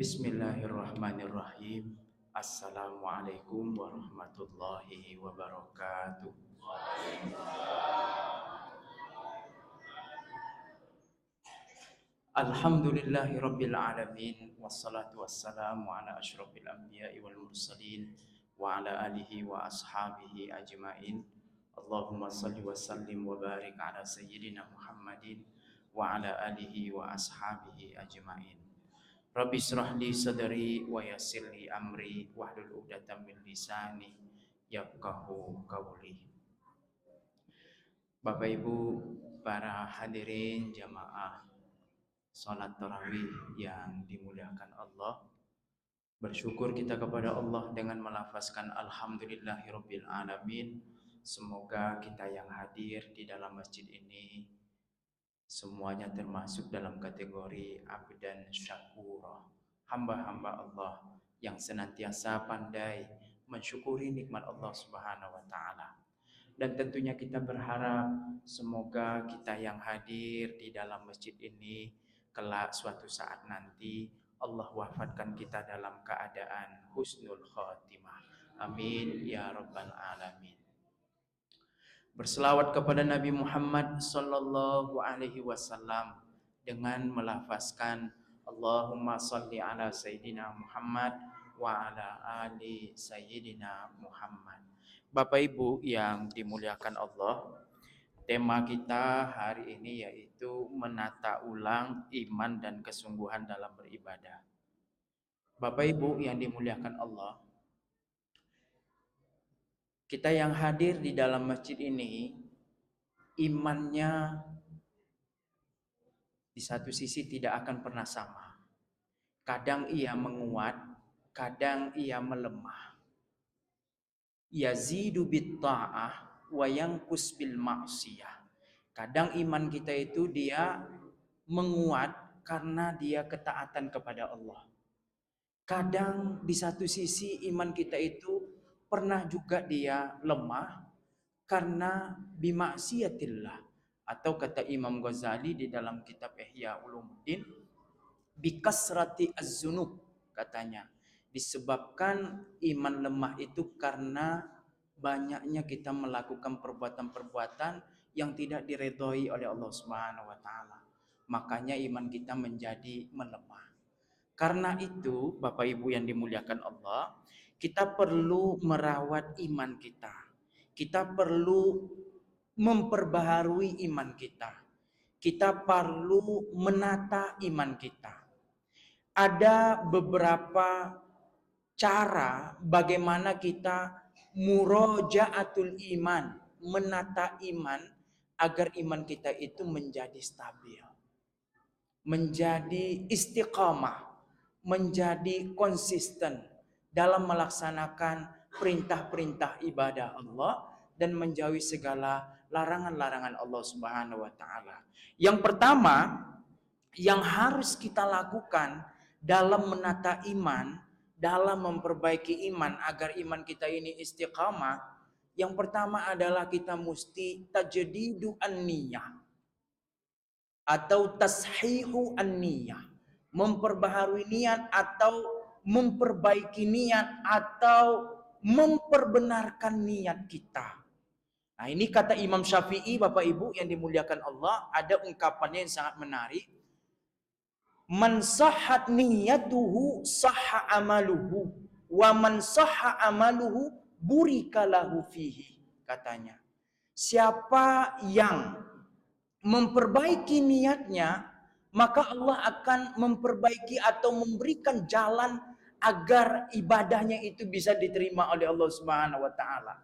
Bismillahirrahmanirrahim. Assalamualaikum warahmatullahi wabarakatuh. Alhamdulillahi rabbil alamin. Wassalatu wassalamu ala asyrafil anbiya'i wal mursalin wa ala alihi wa ashabihi ajmain. Allahumma salli wa sallim wa barik ala sayyidina Muhammadin wa ala alihi wa ashabihi ajmain. Rabbi israh li sadri wa yassir li amri wahlul 'uqdatam min lisani yafqahu qawli. Bapak Ibu para hadirin jamaah salat tarawih yang dimuliakan Allah, bersyukur kita kepada Allah dengan melafazkan alhamdulillahirabbil alamin. Semoga kita yang hadir di dalam masjid ini semuanya termasuk dalam kategori abdan syakura, hamba-hamba Allah yang senantiasa pandai mensyukuri nikmat Allah Subhanahu wa taala. Dan tentunya kita berharap semoga kita yang hadir di dalam masjid ini kelak suatu saat nanti Allah wafatkan kita dalam keadaan husnul khotimah. Amin ya rabbal alamin. Berselawat kepada Nabi Muhammad sallallahu alaihi wasallam dengan melafazkan Allahumma salli ala sayyidina Muhammad wa ala ali sayyidina Muhammad. Bapak Ibu yang dimuliakan Allah, tema kita hari ini yaitu menata ulang iman dan kesungguhan dalam beribadah. Bapak Ibu yang dimuliakan Allah, kita yang hadir di dalam masjid ini, imannya di satu sisi tidak akan pernah sama. Kadang ia menguat, kadang ia melemah. Yazidu bit ta'ah wa yanqus bil ma'siyah. Kadang iman kita itu dia menguat karena dia ketaatan kepada Allah. Kadang di satu sisi iman kita itu pernah juga dia lemah karena bimaksiatillah, atau kata Imam Ghazali di dalam kitab Ihya Ulumuddin, bikasrati az-zunub, katanya disebabkan iman lemah itu karena banyaknya kita melakukan perbuatan-perbuatan yang tidak diredhoi oleh Allah Subhanahu wa taala. Makanya iman kita menjadi melemah. Karena itu, Bapak Ibu yang dimuliakan Allah, kita perlu merawat iman kita. Kita perlu memperbaharui iman kita. Kita perlu menata iman kita. Ada beberapa cara bagaimana kita murojaatul iman, menata iman agar iman kita itu menjadi stabil, menjadi istiqamah, menjadi konsisten dalam melaksanakan perintah-perintah ibadah Allah dan menjauhi segala larangan-larangan Allah Subhanahu wa taala. Yang pertama yang harus kita lakukan dalam menata iman, dalam memperbaiki iman agar iman kita ini istiqamah, yang pertama adalah kita mesti tajdidu an-niyah atau tashihu an-niyah, memperbaharui niat atau memperbaiki niat atau memperbenarkan niat kita. Nah, ini kata Imam Syafi'i, Bapak Ibu yang dimuliakan Allah, ada ungkapannya yang sangat menarik. Man sahhat niyatuhu sahha amaluhu wa man sahha amaluhu burika lahu fihi, katanya. Siapa yang memperbaiki niatnya, maka Allah akan memperbaiki atau memberikan jalan agar ibadahnya itu bisa diterima oleh Allah Subhanahu wa taala.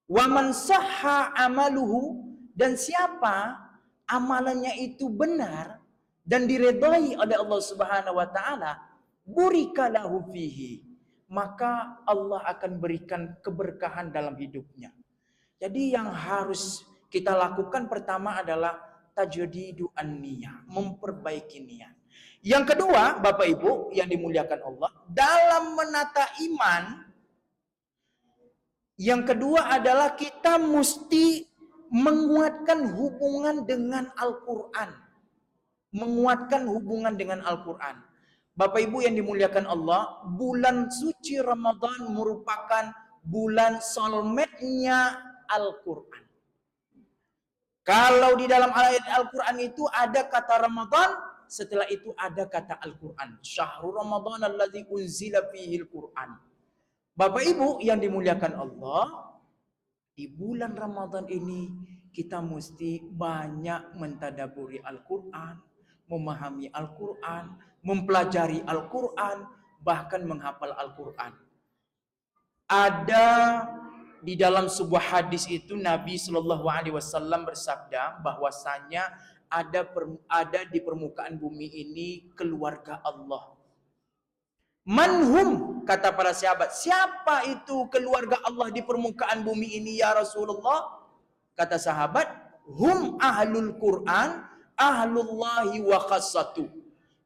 Wa man sahha amaluhu, dan siapa amalannya itu benar dan diredai oleh Allah Subhanahu wa taala, burika lahu fihi, maka Allah akan berikan keberkahan dalam hidupnya. Jadi yang harus kita lakukan pertama adalah tajdidu an-niyah, memperbaiki niat. Yang kedua, Bapak Ibu yang dimuliakan Allah, dalam menata iman, yang kedua adalah kita mesti menguatkan hubungan dengan Al-Quran. Menguatkan hubungan dengan Al-Quran. Bapak Ibu yang dimuliakan Allah, bulan suci Ramadan merupakan bulan soulmate-nya Al-Quran. Kalau di dalam ayat Al-Quran itu ada kata Ramadan, setelah itu ada kata Al-Quran. Syahrul Ramadan alladzi unzila fihi Al-Quran. Bapak Ibu yang dimuliakan Allah, di bulan Ramadan ini kita mesti banyak mentadaburi Al-Quran, memahami Al-Quran, mempelajari Al-Quran, bahkan menghafal Al-Quran. Ada di dalam sebuah hadis itu Nabi Shallallahu Alaihi Wasallam bersabda bahwasanya ada di permukaan bumi ini keluarga Allah. Manhum, kata para sahabat, siapa itu keluarga Allah di permukaan bumi ini ya Rasulullah? Kata sahabat, hum ahlul Quran, ahlullahi wa khassatu.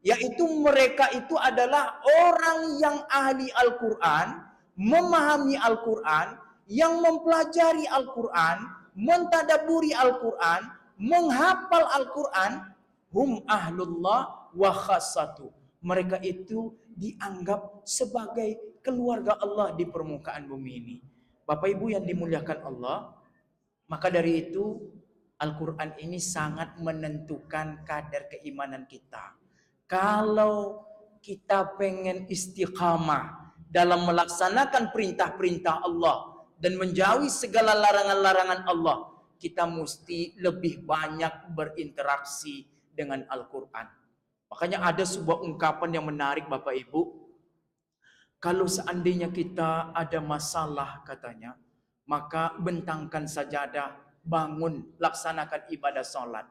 Yaitu mereka itu adalah orang yang ahli Al-Quran, memahami Al-Quran, yang mempelajari Al-Quran, mentadaburi Al-Quran, menghafal Al-Quran, hum ahlullah wa khassatu. Mereka itu dianggap sebagai keluarga Allah di permukaan bumi ini. Bapak Ibu yang dimuliakan Allah, maka dari itu Al-Quran ini sangat menentukan kadar keimanan kita. Kalau kita pengen istiqamah dalam melaksanakan perintah-perintah Allah dan menjauhi segala larangan-larangan Allah, kita mesti lebih banyak berinteraksi dengan Al-Quran. Makanya ada sebuah ungkapan yang menarik Bapak Ibu. Kalau seandainya kita ada masalah katanya, maka bentangkan sajadah, bangun, laksanakan ibadah sholat.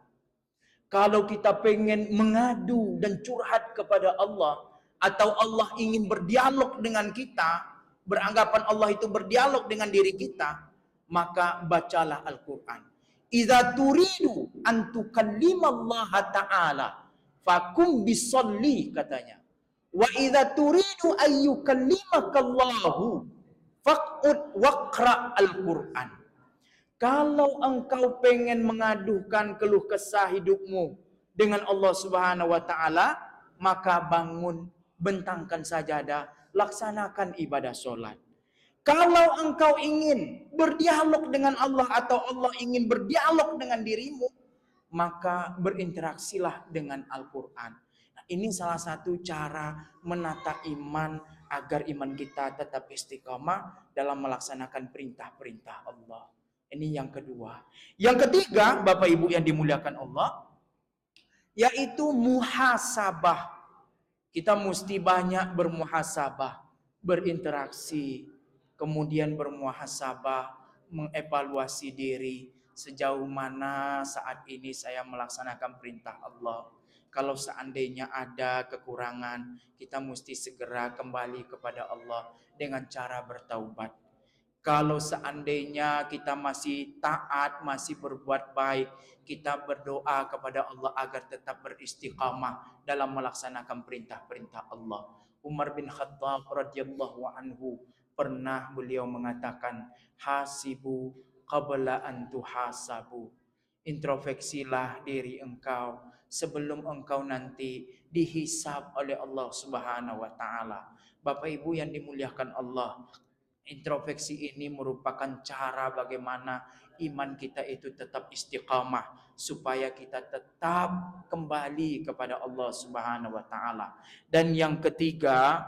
Kalau kita pengen mengadu dan curhat kepada Allah, atau Allah ingin berdialog dengan kita, beranggapan Allah itu berdialog dengan diri kita, maka bacalah Al-Quran. Idza turidu an tukallimallaha ta'ala fakum bisolli, katanya. Wa idza turidu ayyukallimakallahu faq'ud waqra al-Quran. Kalau engkau pengen mengadukan keluh kesah hidupmu dengan Allah Subhanahu wa taala, maka bangun, bentangkan sajadah, laksanakan ibadah sholat. Kalau engkau ingin berdialog dengan Allah atau Allah ingin berdialog dengan dirimu, maka berinteraksilah dengan Al-Quran. Nah, ini salah satu cara menata iman agar iman kita tetap istiqamah dalam melaksanakan perintah-perintah Allah. Ini yang kedua. Yang ketiga, Bapak Ibu yang dimuliakan Allah, yaitu muhasabah. Kita mesti banyak bermuhasabah, berinteraksi, kemudian bermuhasabah, mengevaluasi diri. Sejauh mana saat ini saya melaksanakan perintah Allah. Kalau seandainya ada kekurangan, kita mesti segera kembali kepada Allah dengan cara bertaubat. Kalau seandainya kita masih taat, masih berbuat baik, kita berdoa kepada Allah agar tetap beristiqamah dalam melaksanakan perintah-perintah Allah. Umar bin Khattab radhiyallahu anhu pernah beliau mengatakan, hasibu qabla an tuhasabu. Introspeksilah diri engkau sebelum engkau nanti dihisab oleh Allah Subhanahu wa taala. Bapak Ibu yang dimuliakan Allah, introspeksi ini merupakan cara bagaimana iman kita itu tetap istiqamah supaya kita tetap kembali kepada Allah Subhanahu wa taala. Dan yang ketiga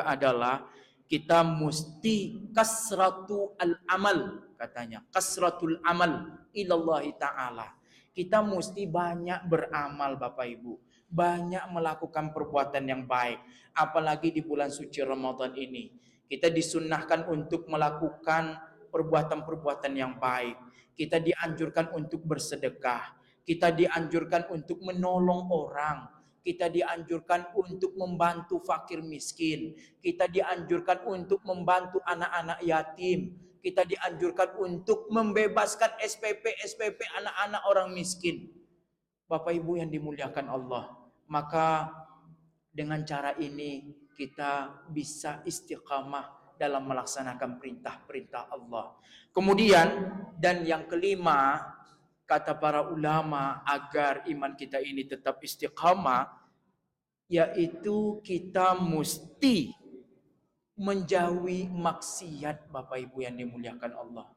adalah kita mesti kasratu al-amal, katanya. Kasratul amal ilallahi ta'ala. Kita mesti banyak beramal Bapak Ibu. Banyak melakukan perbuatan yang baik. Apalagi di bulan suci Ramadan ini. Kita disunnahkan untuk melakukan perbuatan-perbuatan yang baik. Kita dianjurkan untuk bersedekah. Kita dianjurkan untuk menolong orang. Kita dianjurkan untuk membantu fakir miskin. Kita dianjurkan untuk membantu anak-anak yatim. Kita dianjurkan untuk membebaskan SPP anak-anak orang miskin. Bapak Ibu yang dimuliakan Allah. Maka dengan cara ini kita bisa istiqamah dalam melaksanakan perintah-perintah Allah. Kemudian, dan yang kelima, kata para ulama agar iman kita ini tetap istiqamah, yaitu kita mesti menjauhi maksiat, Bapak Ibu yang dimuliakan Allah.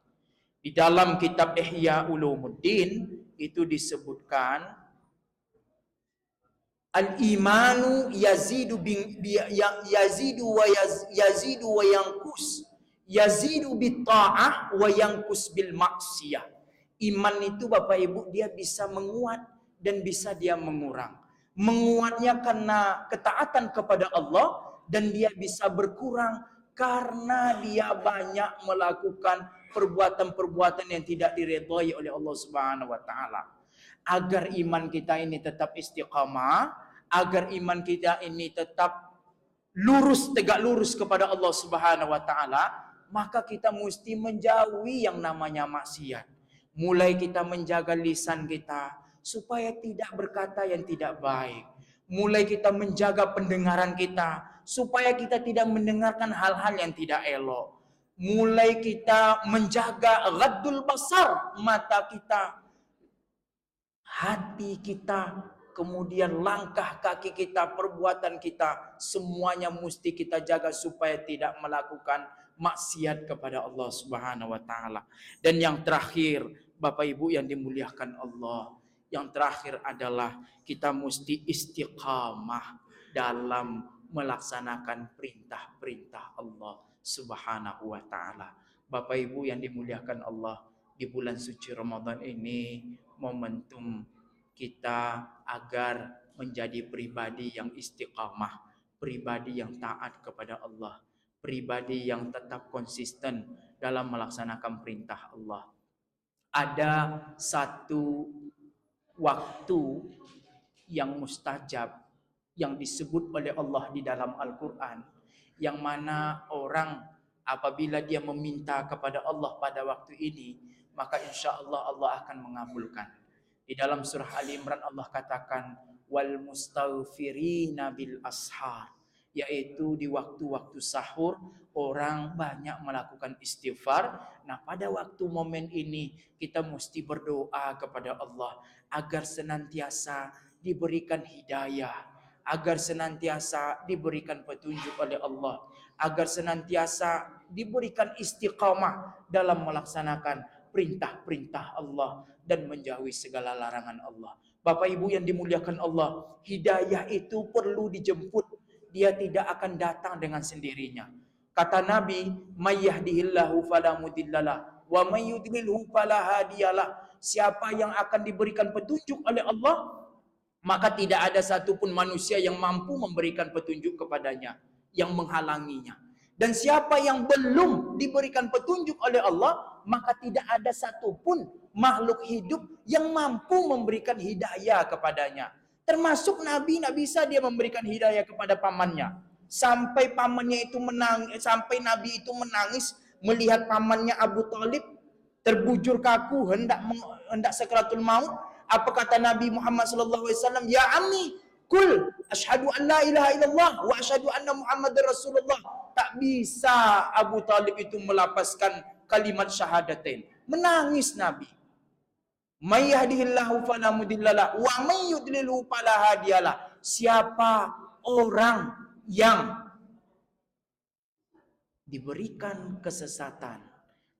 Di dalam kitab Ihya Ulumuddin itu disebutkan al-imanu yazidu wa yanqus. Yazidu bit ta'ah wa yanqus bil maksiyah. Iman itu Bapak Ibu dia bisa menguat dan bisa dia mengurang. Menguatnya karena ketaatan kepada Allah dan dia bisa berkurang karena dia banyak melakukan perbuatan-perbuatan yang tidak diridhai oleh Allah Subhanahu wa taala. Agar iman kita ini tetap istiqamah, agar iman kita ini tetap lurus, tegak lurus kepada Allah Subhanahu wa taala, maka kita mesti menjauhi yang namanya maksiat. Mulai kita menjaga lisan kita supaya tidak berkata yang tidak baik. Mulai kita menjaga pendengaran kita supaya kita tidak mendengarkan hal-hal yang tidak elok. Mulai kita menjaga ghaddul basar, mata kita, hati kita, kemudian langkah kaki kita, perbuatan kita, semuanya mesti kita jaga supaya tidak melakukan maksiat kepada Allah Subhanahu wa taala. Dan yang terakhir, Bapak Ibu yang dimuliakan Allah, yang terakhir adalah kita mesti istiqamah dalam melaksanakan perintah-perintah Allah Subhanahu wa taala. Bapak Ibu yang dimuliakan Allah, di bulan suci Ramadan ini momentum kita agar menjadi pribadi yang istiqamah, pribadi yang taat kepada Allah, pribadi yang tetap konsisten dalam melaksanakan perintah Allah. Ada satu waktu yang mustajab yang disebut oleh Allah di dalam Al-Quran, yang mana orang apabila dia meminta kepada Allah pada waktu ini, maka insya Allah Allah akan mengabulkan. Di dalam surah Ali Imran Allah katakan wal mustaghfirina bil ashar, yaitu di waktu-waktu sahur orang banyak melakukan istighfar. Nah, pada waktu momen ini kita mesti berdoa kepada Allah agar senantiasa diberikan hidayah, agar senantiasa diberikan petunjuk oleh Allah, agar senantiasa diberikan istiqamah dalam melaksanakan perintah-perintah Allah dan menjauhi segala larangan Allah. Bapak Ibu yang dimuliakan Allah, hidayah itu perlu dijemput. Dia tidak akan datang dengan sendirinya. Kata Nabi, "May yahdihillahu fala mudhillalah wa may yudlilhu fala hadiyalah." Siapa yang akan diberikan petunjuk oleh Allah, maka tidak ada satupun manusia yang mampu memberikan petunjuk kepadanya, yang menghalanginya. Dan siapa yang belum diberikan petunjuk oleh Allah, maka tidak ada satupun makhluk hidup yang mampu memberikan hidayah kepadanya. Termasuk Nabi, tidak bisa dia memberikan hidayah kepada pamannya. Sampai pamannya itu menangis, sampai Nabi itu menangis melihat pamannya Abu Thalib terbujur kaku hendak sakratul maut. Apa kata Nabi Muhammad sallallahu alaihi wasallam? Ya ammi, kul asyhadu an la ilaha illallah wa asyhadu anna Muhammadar Rasulullah. Tak bisa Abu Talib itu melapaskan kalimat syahadatain. Menangis Nabi. May yahdihillahu fala mudhillalah wa may yudlilhu fala hadiyalah. Siapa orang yang diberikan kesesatan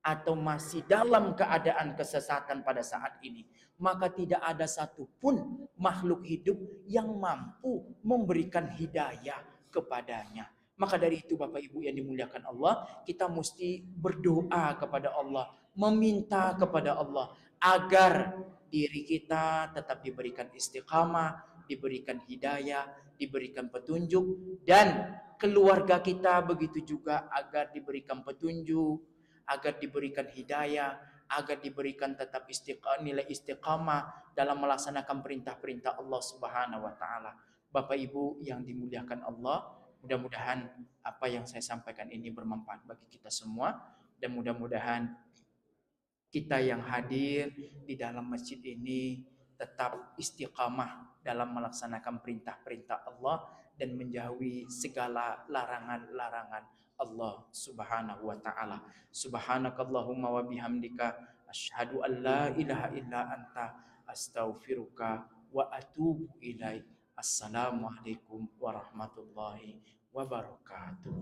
atau masih dalam keadaan kesesatan pada saat ini, maka tidak ada satupun makhluk hidup yang mampu memberikan hidayah kepadanya. Maka dari itu Bapak Ibu yang dimuliakan Allah, kita mesti berdoa kepada Allah, meminta kepada Allah agar diri kita tetap diberikan istiqamah, diberikan hidayah, diberikan petunjuk, dan keluarga kita begitu juga agar diberikan petunjuk, agar diberikan hidayah, agar diberikan tetap nilai istiqamah dalam melaksanakan perintah-perintah Allah Subhanahu wa taala. Bapak Ibu yang dimuliakan Allah, mudah-mudahan apa yang saya sampaikan ini bermanfaat bagi kita semua, dan mudah-mudahan kita yang hadir di dalam masjid ini tetap istiqamah dalam melaksanakan perintah-perintah Allah dan menjauhi segala larangan-larangan Allah Subhanahu wa taala. Subhanakallahumma wa bihamdika asyhadu an la ilaha illa anta astaghfiruka wa atubu ilaik. Assalamualaikum warahmatullahi wabarakatuh.